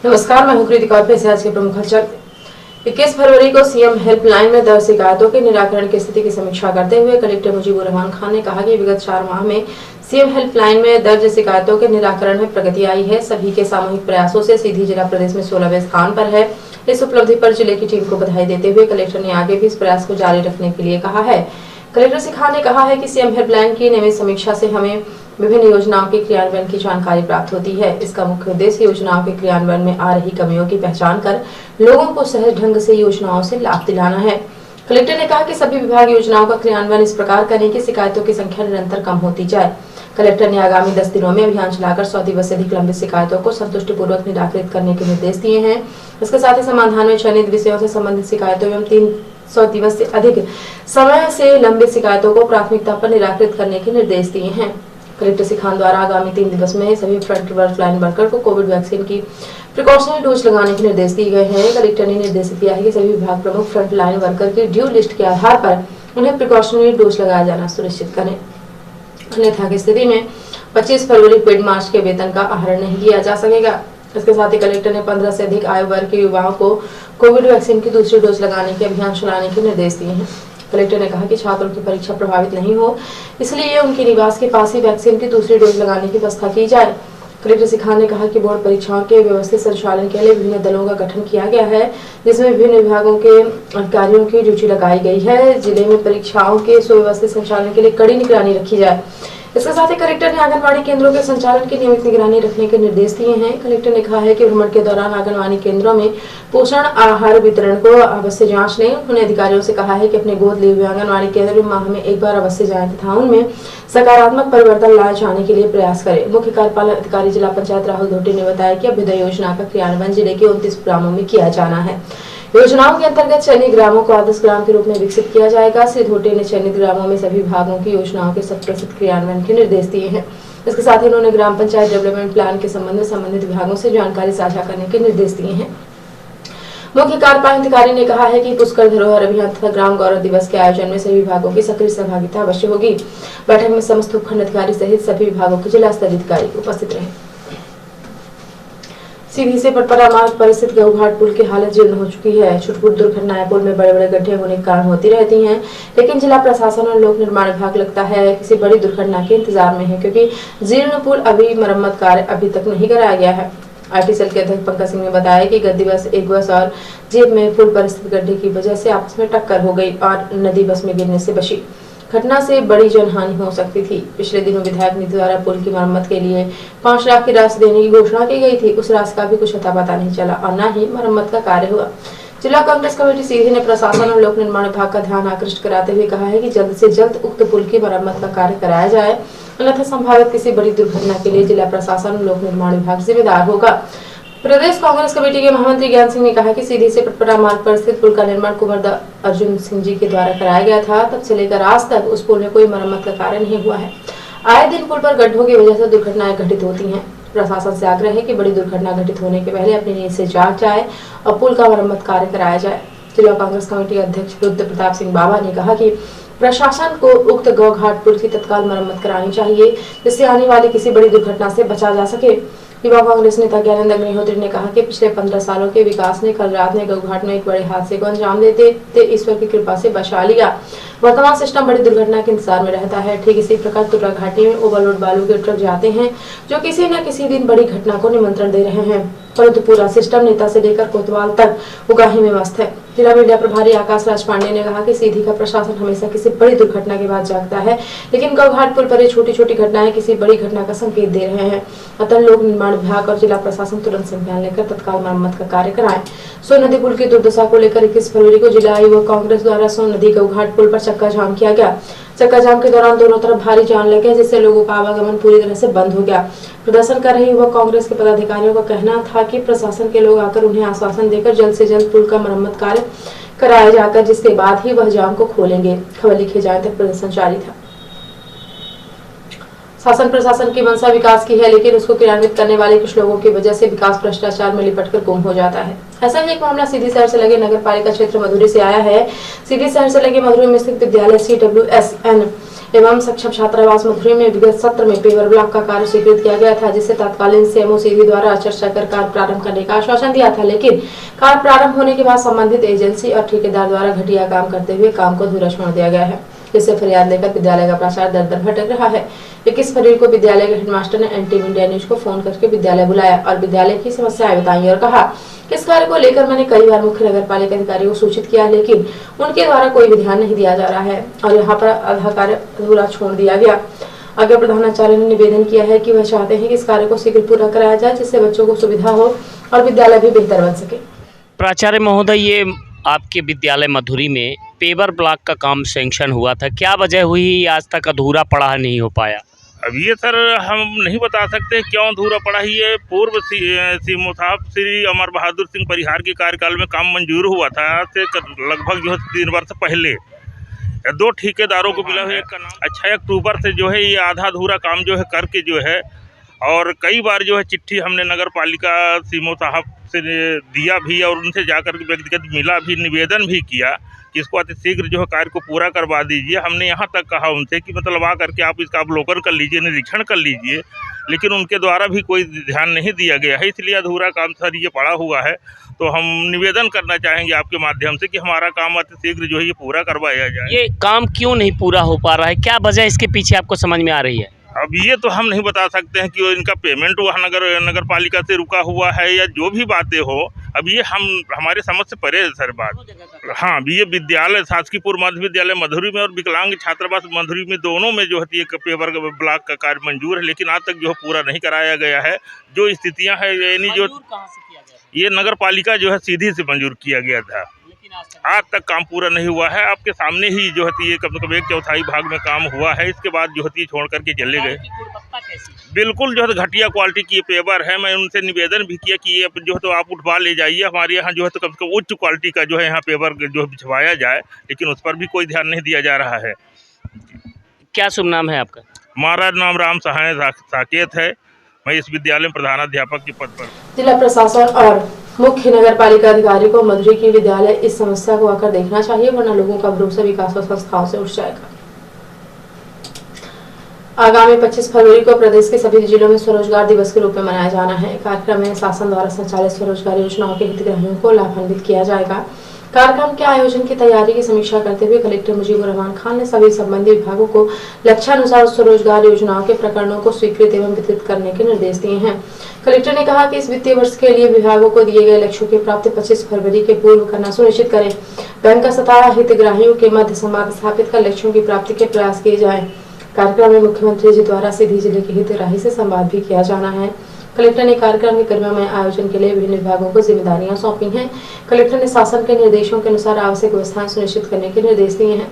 नमस्कार, मैं हूं कृतिका और पेश आज के प्रमुख हलचल। 21 फरवरी को सीएम हेल्पलाइन में दर्ज शिकायतों के निराकरण की स्थिति की समीक्षा करते हुए कलेक्टर मुजीबुर रहमान खान ने कहा कि विगत 4 माह में सीएम हेल्पलाइन में दर्ज शिकायतों के निराकरण में प्रगति आई है। सभी के सामूहिक प्रयासों से सीधी जिला प्रदेश में 16वें स्थान पर है। इस उपलब्धि पर जिले की टीम को बधाई देते हुए कलेक्टर ने आगे भी इस प्रयास को जारी रखने के लिए कहा है। कलेक्टर श्री खान ने कहा है कि सीएम हेल्पलाइन की नियमित समीक्षा से हमें विभिन्न योजनाओं के क्रियान्वयन की जानकारी प्राप्त होती है। इसका मुख्य उद्देश्य योजनाओं के क्रियान्वयन में आ रही कमियों की पहचान कर लोगों को सहज ढंग से योजनाओं से लाभ दिलाना है। कलेक्टर ने कहा कि सभी विभाग योजनाओं का क्रियान्वयन इस प्रकार करें कि शिकायतों की संख्या निरंतर कम होती जाए। कलेक्टर ने आगामी 10 दिनों में अभियान चलाकर 100 दिवस से अधिक लंबित शिकायतों को संतुष्टिपूर्वक निराकृत करने के निर्देश दिए हैं। इसके साथ ही समाधान में चयनित विषयों से संबंधित शिकायतों एवं 300 दिवस से अधिक समय से लंबित शिकायतों को प्राथमिकता पर निराकृत करने के निर्देश दिए हैं। कलेक्टर श्री खान द्वारा आगामी 3 दिवस में सभी फ्रंट लाइन वर्कर को कोविड वैक्सीन की प्रिकॉशनरी डोज लगाने के निर्देश दिए गए हैं। कलेक्टर ने निर्देश दिया है कि सभी विभाग प्रमुख फ्रंट लाइन वर्कर की ड्यू लिस्ट के आधार पर उन्हें प्रिकॉशनरी डोज लगाया जाना सुनिश्चित करें। अन्यथा की स्थिति में 25 फरवरी पेड मार्च के वेतन का आहरण नहीं किया जा सकेगा। इसके साथ ही कलेक्टर ने 15 से अधिक आयु वर्ग के युवाओं को कोविड वैक्सीन की दूसरी डोज लगाने के अभियान चलाने के निर्देश दिए हैं। कलेक्टर ने कहा कि छात्रों की परीक्षा प्रभावित नहीं हो, इसलिए उनके निवास के पास ही वैक्सीन की दूसरी डोज लगाने की व्यवस्था की जाए। कलेक्टर श्री खान ने कहा कि बोर्ड परीक्षाओं के व्यवस्थित संचालन के लिए विभिन्न दलों का गठन किया गया है, जिसमें विभिन्न विभागों के अधिकारियों की ड्यूटी लगाई गई है। जिले में परीक्षाओं के सुव्यवस्थित संचालन के लिए कड़ी निगरानी रखी जाए। इसके साथ ही कलेक्टर ने आंगनबाड़ी केंद्रों के संचालन की नियमित निगरानी रखने के निर्देश दिए हैं। कलेक्टर ने कहा है कि भ्रमण के दौरान आंगनबाड़ी केंद्रों में पोषण आहार वितरण को अवश्य जांच लें। उन्होंने अधिकारियों से कहा है कि अपने गोद लिए हुए आंगनबाड़ी केंद्र में माह में एक बार अवश्य जाएं तथा उनमें सकारात्मक परिवर्तन लाए जाने के लिए प्रयास करें। मुख्य कार्यपालन अधिकारी जिला पंचायत राहुल धोटी ने बताया कि अभ्युदय योजना का क्रियान्वयन जिले के 29 ग्रामों में किया जाना है। योजनाओं के अंतर्गत चयनित ग्रामों को आदर्श ग्राम के रूप में विकसित किया जाएगा। श्री धोटे ने चयनित ग्रामों में सभी विभागों की योजनाओं के 100% क्रियान्वयन के निर्देश दिए हैं। इसके साथ ही उन्होंने ग्राम पंचायत डेवलपमेंट प्लान के संबंध में संबंधित विभागों से जानकारी साझा करने के निर्देश दिए हैं। मुख्य कार्यपालन अधिकारी ने कहा है कि पुष्कर धरोहर अभियान तथा ग्राम गौरव दिवस के आयोजन में सभी विभागों की सक्रिय सहभागिता अवश्य होगी। बैठक में समस्त उपखंड अधिकारी सहित सभी विभागों के जिला स्तरीय अधिकारी उपस्थित रहे। सीधी से पटपरा मार्ग पर स्थित गऊघाट पुल की हालत जीर्ण हो चुकी है। छुटपुट दुर्घटनाएं पुल में बड़े बड़े गड्ढे होने के कारण होती रहती हैं, लेकिन जिला प्रशासन और लोक निर्माण विभाग लगता है किसी बड़ी दुर्घटना के इंतजार में है, क्योंकि जीर्ण पुल अभी मरम्मत कार्य अभी तक नहीं कराया गया है। आरटी सेल के अध्यक्ष पंकज सिंह ने बताया कि गत दिवस एक बस और जीप में पुल पर स्थित गड्ढे की वजह से आपस में टक्कर हो गई और नदी बस में गिरने से बची। घटना से बड़ी जनहानि हो सकती थी। पिछले दिनों विधायक निधि द्वारा पुल की मरम्मत के लिए 5 लाख की राशि देने की घोषणा की गई थी। उस राशि का भी कुछ अता पता नहीं चला और न ही मरम्मत का कार्य हुआ। जिला कांग्रेस कमेटी सीधी ने प्रशासन और लोक निर्माण विभाग का ध्यान आकृष्ट कराते हुए कहा है कि जल्द से जल्द उक्त पुल की मरम्मत का कार्य कराया जाए, अन्यथा संभावित किसी बड़ी दुर्घटना के लिए जिला प्रशासन और लोक निर्माण विभाग जिम्मेदार होगा। प्रदेश कांग्रेस कमेटी के महामंत्री ज्ञान सिंह ने कहा कि सीधी से पटपरा मार्ग पर स्थित पुल का निर्माण कुंवर अर्जुन सिंह जी के द्वारा कराया गया था। तब से लेकर आज तक उस पुल में कोई मरम्मत का कार्य नहीं हुआ है। आए दिन पुल पर गड्ढों की वजह से दुर्घटनाएं घटित होती हैं। प्रशासन से आग्रह है कि बड़ी दुर्घटना घटित होने के पहले अपनी नींद से जाग जाए और पुल का मरम्मत कार्य कराया जाए। जिला कांग्रेस कमेटी अध्यक्ष रुद्र प्रताप सिंह बाबा ने कहा कि प्रशासन को उक्त गौघाट पुल की तत्काल मरम्मत करानी चाहिए, जिससे आने वाली किसी बड़ी दुर्घटना से बचा जा सके। युवा कांग्रेस नेता ज्ञानेंद्र अग्निहोत्री ने कहा कि पिछले 15 सालों के विकास ने कल रात में गऊघाट में एक बड़े हादसे को अंजाम देते ईश्वर की कृपा से बचा लिया। वर्तमान सिस्टम बड़ी दुर्घटना के इंतजार में रहता है। ठीक इसी प्रकार तुर्रा घाटी में ओवरलोड बालू के ट्रक जाते हैं, जो किसी न किसी दिन बड़ी घटना को निमंत्रण दे रहे हैं, परंतु पूरा सिस्टम नेता से लेकर कोतवाल तक उगाही में मस्त है। जिला मीडिया प्रभारी आकाश राज पांडे ने कहा कि सीधी का प्रशासन हमेशा किसी बड़ी दुर्घटना के बाद जागता है, लेकिन गऊघाट पुल पर ये छोटी छोटी घटनाएं किसी बड़ी घटना का संकेत दे रहे हैं। अतः लोक निर्माण विभाग और जिला प्रशासन तुरंत संज्ञान लेकर तत्काल मरम्मत का कार्य कराएं। सोन नदी पुल की दुर्दशा को लेकर 21 फरवरी को जिला युवक कांग्रेस द्वारा सोन नदी गऊघाट पुल पर चक्का जाम किया गया। चक्का जाम के दौरान दोनों तरफ भारी जाम लगे, जिससे लोगों का आवागमन पूरी तरह से बंद हो गया। प्रदर्शन कर रहे युवक कांग्रेस के पदाधिकारियों का कहना था कि प्रशासन के लोग आकर उन्हें आश्वासन देकर जल्द से जल्द पुल का मरम्मत कार्य कराया जाकर जिसके बाद ही वह जाम को खोलेंगे। खबर लिखे जाए तक प्रदर्शन जारी था। शासन प्रशासन की मंशा विकास की है, लेकिन उसको क्रियान्वित करने वाले कुछ लोगों की वजह से विकास भ्रष्टाचार में लिपटकर गुम हो जाता है। ऐसा ही एक मामला सीधी शहर से लगे नगर पालिका क्षेत्र मधुरी से आया है। सीधी शहर से लगे मधुरी में स्थित विद्यालय CWSN एवं सक्षम छात्रावास मधुरी में विगत सत्र में पेवर ब्लॉक का कार्य स्वीकृत किया गया था, जिससे तत्कालीन CMO सीधी द्वारा चर्चा कर कार्य प्रारंभ करने का आश्वासन दिया था, लेकिन कार्य प्रारंभ होने के बाद संबंधित एजेंसी और ठेकेदार द्वारा घटिया काम करते हुए काम को अधूरा छोड़ दिया गया है। इससे फरियाद लेकर विद्यालय का प्राचार्य दर-दर भटक रहा है। 21 फरवरी को विद्यालय के हेडमास्टर ने NTV इंडिया न्यूज को फोन करके विद्यालय बुलाया और विद्यालय की समस्याएं बताई और कहा कि इस कार्य को लेकर मैंने कई बार मुख्य नगर पालिका अधिकारी को सूचित किया, लेकिन उनके द्वारा कोई भी ध्यान नहीं दिया जा रहा है और यहाँ पर आधा कार्य अधूरा छोड़ दिया गया। आगे प्रधानाचार्य ने निवेदन किया है कि वह चाहते हैं कि इस कार्य को शीघ्र पूरा कराया जाए, जिससे बच्चों को सुविधा हो और विद्यालय भी बेहतर बन सके। प्राचार्य महोदय, ये आपके विद्यालय मधुरी में पेवर ब्लॉक का काम सैंक्शन हुआ था, क्या वजह हुई आज तक अधूरा पड़ा नहीं हो पाया? अब ये सर हम नहीं बता सकते क्यों अधूरा पड़ा ही है। पूर्व CMO साहब श्री अमर बहादुर सिंह परिहार के कार्यकाल में काम मंजूर हुआ था से लगभग जो है 3 वर्ष पहले 2 ठेकेदारों को मिला है। 6 अक्टूबर से जो है ये आधा अधूरा काम जो है करके जो है, और कई बार जो है चिट्ठी हमने नगर पालिका CMO साहब से दिया भी और उनसे जाकर के व्यक्तिगत मिला भी, निवेदन भी किया कि इसको अति शीघ्र जो है कार्य को पूरा करवा दीजिए। हमने यहाँ तक कहा उनसे कि मतलब आ करके आप इसका अवलोकन कर लीजिए, निरीक्षण कर लीजिए, लेकिन उनके द्वारा भी कोई ध्यान नहीं दिया गया है। इसलिए अधूरा काम सर ये पड़ा हुआ है। तो हम निवेदन करना चाहेंगे आपके माध्यम से कि हमारा काम अति शीघ्र जो है ये पूरा करवाया जाए। ये काम क्यों नहीं पूरा हो पा रहा है, क्या वजह इसके पीछे आपको समझ में आ रही है? अब ये तो हम नहीं बता सकते हैं कि इनका पेमेंट वह नगर पालिका से रुका हुआ है या जो भी बातें हो। अब ये हमारे समझ से परे है सर बात। हाँ, ये विद्यालय शासकीयपुर मध्य विद्यालय मधुरी में और विकलांग छात्रावास मधुरी में दोनों में जो है ये पेवर ब्लॉक का कार्य मंजूर है, लेकिन आज तक जो है पूरा नहीं कराया गया है। जो स्थितियाँ है यानी जो ये नगर पालिका जो है सीधी से मंजूर किया गया था, आज तक काम पूरा नहीं हुआ है। आपके सामने ही जो है ये कम से कम 1/4 भाग में काम हुआ है। इसके बाद जो है छोड़ करके चले गए। बिल्कुल जो है घटिया क्वालिटी की पेवर है। मैं उनसे निवेदन भी किया कि ये जो है तो आप उठवा ले जाइए, हमारे यहाँ जो है तो कम से कम उच्च क्वालिटी का जो है यहाँ पेवर जो है भिजवाया जाए, लेकिन उस पर भी कोई ध्यान नहीं दिया जा रहा है। क्या शुभ नाम है आपका? हमारा नाम राम सहाय साकेत है। मैं इस विद्यालय में प्रधानाध्यापक के पद पर। जिला प्रशासन और मुख्य नगर पालिका अधिकारी को मधुरी की विद्यालय इस समस्या को आकर देखना चाहिए, वरना लोगों का भरोसा विकास और संस्थाओं से उठ जाएगा। आगामी 25 फरवरी को प्रदेश के सभी जिलों में स्वरोजगार दिवस के रूप में मनाया जाना है। कार्यक्रम में शासन द्वारा संचालित स्वरोजगार योजनाओं के हितग्राहियों को लाभान्वित किया जाएगा। कार्यक्रम के आयोजन की तैयारी की समीक्षा करते हुए कलेक्टर मुजीबुर रहमान खान ने सभी संबंधित विभागों को लक्ष्यानुसार स्वरोजगार योजनाओं के प्रकरणों को स्वीकृत एवं वितरित करने के निर्देश दिए हैं। कलेक्टर ने कहा कि इस वित्तीय वर्ष के लिए विभागों को दिए गए लक्ष्यों की प्राप्ति 25 फरवरी के पूर्व करना सुनिश्चित करें। बैंक तथा हितग्राहियों के मध्य संवाद स्थापित कर लक्ष्यों की प्राप्ति के प्रयास किए जाए। कार्यक्रम में मुख्यमंत्री जी द्वारा सीधी जिले के हितग्राही से संवाद भी किया जाना है। कलेक्टर ने कार्यक्रम के गरिमामय आयोजन के लिए विभिन्न विभागों को जिम्मेदारियां सौंपी हैं। कलेक्टर ने शासन के निर्देशों के अनुसार आवश्यक व्यवस्थाएं सुनिश्चित करने के निर्देश दिए हैं।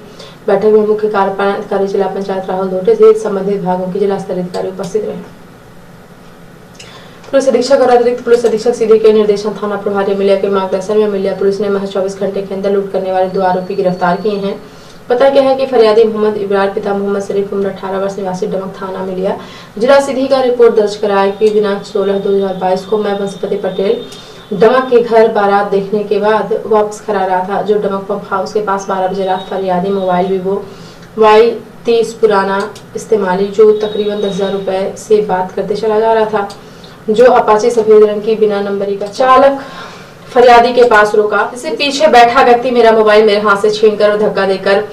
बैठक में मुख्य कार्यपालन अधिकारी जिला पंचायत राहुल धोटे सहित संबंधित विभागों के जिला स्तरीय अधिकारी उपस्थित रहे। पुलिस अधीक्षक और अतिरिक्त पुलिस अधीक्षक सीधी के निर्देशन थाना प्रभारी अमिलिया के मार्गदर्शन में अमिलिया पुलिस ने महज 24 घंटे के अंदर लूट करने वाले 2 आरोपी गिरफ्तार किए हैं। पता क्या है कि फरियादी मोहम्मद इब्रार पिता मोहम्मद शरीफ उम्र 18 वर्ष निवासी डमक थाना मिलिया जिला सीधी का रिपोर्ट दर्ज कराया कि दिनांक 16/2022 को मैं बंसपति पटेल डमक के घर बारात देखने के बाद वापस करा रहा था, जो डमक पंप हाउस के पास 12 बजे रात फरियादी मोबाइल वीवो Y30 पुराना इस्तेमाली जो तकरीबन 10,000 रुपए से बात करते चला जा रहा था, जो अपाचे सफेद रंग की बिना नंबरी का चालक फरियादी के पास रोका। इससे पीछे बैठा व्यक्ति मेरा मोबाइल मेरे हाथ से छीनकर और धक्का देकर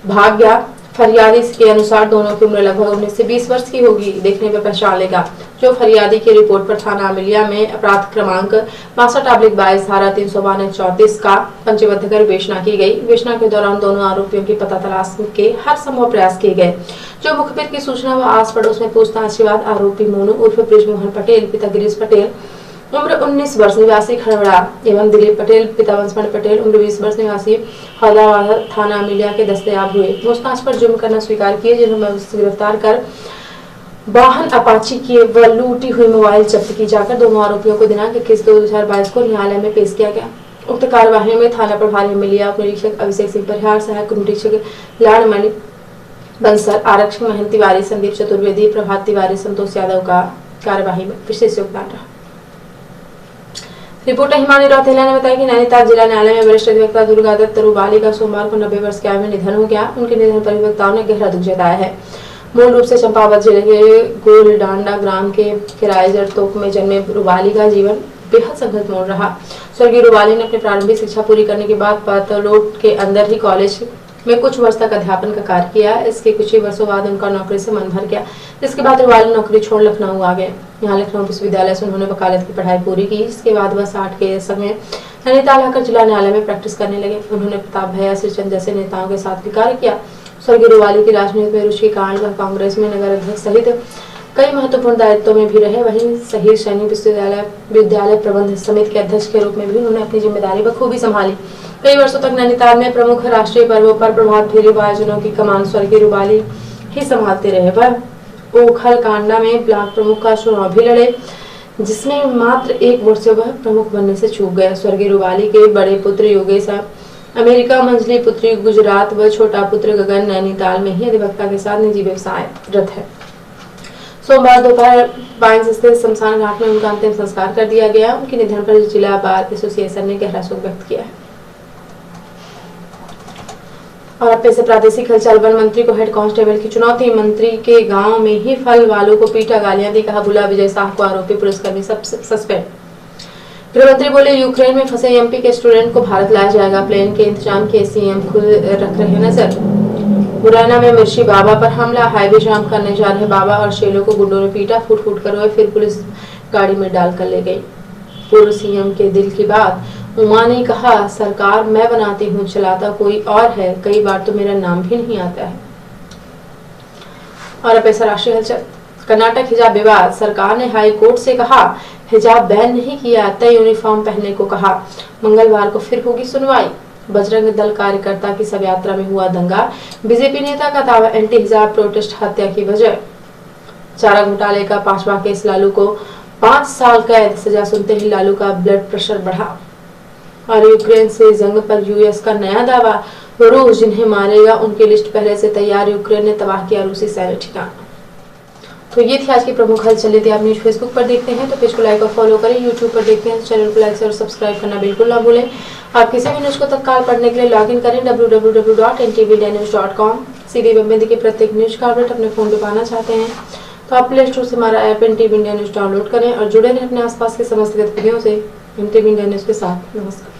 भाग गया। फरियादी के अनुसार दोनों की उम्र लगभग 19 से 20 वर्ष की होगी, देखने पर पहचान लेगा। जो फरियादी की रिपोर्ट पर थाना अमिलिया में अपराध क्रमांक 62/22 धारा 392-34 का पंजीबद्ध कर विवेचना की गई। विवेचना के दौरान दोनों आरोपियों की पता तलाश के हर संभव प्रयास किए गए। जो मुखबिर की सूचना व आस पड़ोस में पूछताछ के बाद आरोपी मोनू उर्फ ब्रिजमोहन पटेल पिता गिरीश पटेल उम्र 19 वर्ष निवासी खड़वड़ा एवं दिलीप पटेल पिता वंशमण पटेल उम्र 20 वर्ष निवासी हौदावाड़ा थाना अमिलिया के दस्तयाब हुए। पूछताछ पर जुर्म करना स्वीकार किए, जिन्हें गिरफ्तार कर वाहन अपाची की व लूटी हुई मोबाइल जब्त की जाकर दोनों आरोपियों को दिनांक 21/2/2022 को न्यायालय में पेश किया गया। उक्त कार्यवाही में थाना प्रभारी अमिलिया उप निरीक्षक अभिषेक सिंह परिहार, सहायक निरीक्षक लाड़मणि बंसल, आरक्षक महंत तिवारी, संदीप चतुर्वेदी, प्रभात तिवारी, संतोष यादव का कार्यवाही में विशेष योगदान रहा। रिपोर्टर हिमानी रौतेला ने बताया कि नैनीताल जिला न्यायालय में वरिष्ठ अधिवक्ता दुर्गा दत्त रूबाली का सोमवार को 90 वर्ष की आयु में निधन हो गया। उनके निधन पर अधिवक्ताओं ने गहरा दुख जताया है। मूल रूप से चंपावत जिले के गोलडांडा ग्राम के किराएजर तोप में जन्मे रूबाली का जीवन बेहद संघर्षपूर्ण रहा। स्वर्गीय रूबाली ने अपनी प्रारंभिक शिक्षा पूरी करने के बाद पातलोट के अंदर ही कॉलेज में कुछ वर्ष तक अध्यापन का कार्य किया। इसके कुछ ही वर्षों बाद उनका नौकरी से मन भर गया, जिसके बाद रूबाली नौकरी छोड़ लखनऊ आ गए। यहाँ लखनऊ विश्वविद्यालय से उन्होंने वकालत की पढ़ाई पूरी की। इसके बाद वह 60 के समय नैनीताल आकर जिला न्यायालय में प्रैक्टिस करने लगे। उन्होंने प्रताप भैया, श्रीचंद जैसे नेताओं के साथ भी कार्य किया। स्वर्गीय रूबाली की राजनीति में रुचि के कारण वह कांग्रेस में नगर अध्यक्ष सहित कई महत्वपूर्ण दायित्वों में भी रहे। वहीं शहीद सैनिक विद्यालय प्रबंध समिति के अध्यक्ष के रूप में भी उन्होंने अपनी जिम्मेदारी बखूबी संभाली। कई वर्षों तक नैनीताल में प्रमुख राष्ट्रीय पर्वों पर प्रभात फेरी आयोजनों की कमान स्वर्गीय रूबाली ही संभालते रहे। वह ओखल कांडा में ब्लॉक प्रमुख का चुनाव भी लड़े, जिसमें मात्र 1 वोट से वह प्रमुख बनने से चूक गए। स्वर्गीय रूबाली के बड़े पुत्र योगेश अमेरिका, मंजली पुत्री गुजरात व छोटा पुत्र गगन नैनीताल में ही अधिवक्ता के साथ निजी व्यवसाय रत है। सोमवार दोपहर पाइंस स्थित शमशान घाट में उनका अंतिम संस्कार कर दिया गया। उनके निधन पर जिला बार एसोसिएशन ने गहरा शोक व्यक्त किया है। और अब से प्रादेशिक हलचल। वन मंत्री को हेड कांस्टेबल की चुनौती। मंत्री के गांव में ही फल वालों को पीटा, गालियां दी, कहा बुला विजय शाह को आरोपी पुलिसकर्मी सस्पेंड। गृहमंत्री बोले यूक्रेन में फंसे एमपी के स्टूडेंट को भारत लाया जाएगा। प्लेन के इंतजाम के सीएम खुद रख रहे नजर। मुरैना में मिर्ची बाबा पर हमला, हाईवे जाम करने जा रहे बाबा और शेलों को गुंडों ने पीटा, फूट फूट कर रोए, फिर पुलिस गाड़ी में डालकर ले गई। पूर्व सीएम के दिल की बात। उमा ने कहा, सरकार मैं बनाती हूँ, चलाता कोई और है, कई बार तो मेरा नाम भी नहीं आता है। और अब ऐसा राष्ट्रीय हलचल। कर्नाटक हिजाब विवाद। सरकार ने हाई कोर्ट से कहा हिजाब बैन नहीं किया, तय यूनिफॉर्म पहनने को कहा। मंगलवार को फिर होगी सुनवाई। बजरंग दल कार्यकर्ता की शव यात्रा में हुआ दंगा। बीजेपी नेता का दावा, एंटी हिजाब प्रोटेस्ट हत्या की वजह। चारा घोटाले का 5वां केस। लालू को 5 साल कैद, सजा सुनते ही लालू का ब्लड प्रेशर बढ़ा। और यूक्रेन से जंग पर यूएस का नया दावा। रूस जिन्हें मारेगा उनकी लिस्ट पहले से तैयार। यूक्रेन ने तबाह किया रूसी सैन्य ठिकाना। तो ये थी आज की प्रमुख हलचल। यदि आप न्यूज फेसबुक पर देखते हैं तो पेज को लाइक और फॉलो करें। यूट्यूब पर देखते हैं तो चैनल को लाइक और सब्सक्राइब करना बिल्कुल ना भूलें। आप किसी भी न्यूज को तत्काल पढ़ने के लिए लॉगिन करें www.ntvnnews.com। सीधी वेब के प्रत्येक न्यूज का अपडेट अपने फोन पे पाना चाहते हैं तो आप प्ले स्टोर से हमारा app NTV India news download करें और जुड़े रहें अपने आसपास के समस्त गतिविधियों से NTV इंडिया न्यूज के साथ। नमस्कार।